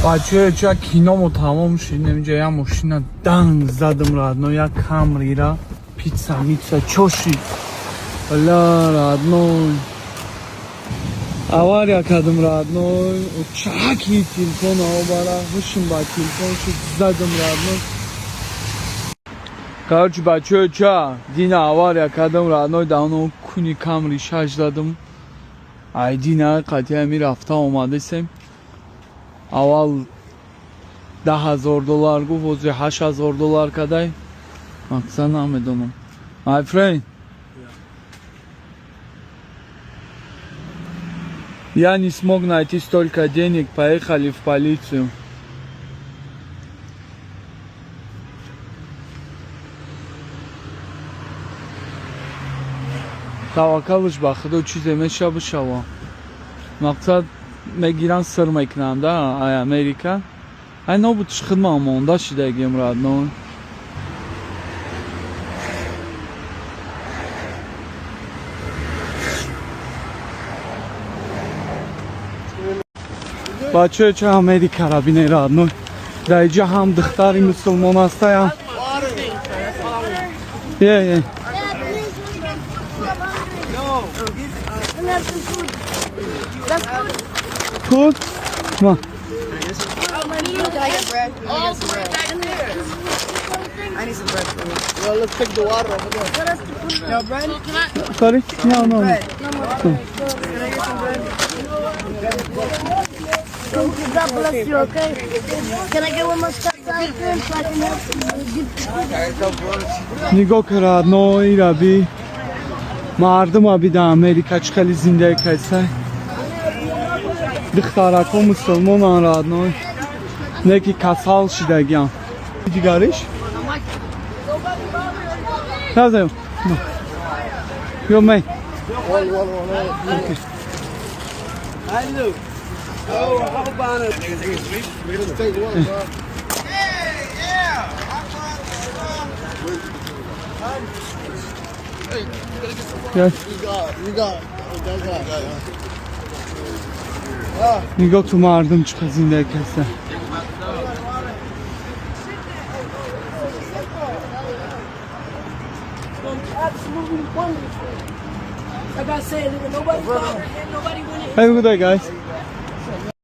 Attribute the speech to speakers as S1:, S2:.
S1: بچه چه کینامو تمام شد نمیجا یه ماشین دنگ زدم رادنو یا کمری را پیتزا میتزا چوشی بلا رادنو اوار یا کدم رادنو چاکی تلفن او بارا هشم با تلفن شد زدم رادنو короче بچه چه دینا اوار یا کدم رادنو دانو کنی کمری شش دادم ای دینا قطعه همی رفته اومده سیم اول $10,000 گفت و $8,000 کدای مقصد نمیدونم my friend я не смог найти столько денег, поехали в полицию. توکلش به خدا چیزی میشه بشوا مقصد میگیرن سر میکنن ده ای امریکا ای نبودش خدمه مونده شده گیم راد نو بچه چه امریکا را بینه راد نو در اینجا هم دختری مسلمان هسته هم یه Food? Come on.
S2: Can I get bread? I need some bread for me. Well, let's pick the water over there. No bread?
S1: Sorry? No, no.
S2: Bread. No more bread. Can I get some bread?
S3: God bless you, okay? Can I get one more stuff ice cream so I can help you?
S1: نگاه کرد نوعی را بی مردم ها بیده امریکا چخلی زنده کسه دخترک ها مسلمان ها را نوعی نکی کسال شده گیم دیگرش؟ نزدیم یو می نگاه تو مردم چقدر زنده کسه
S3: Like I said, nobody bothering, nobody winning.
S1: Have a good day guys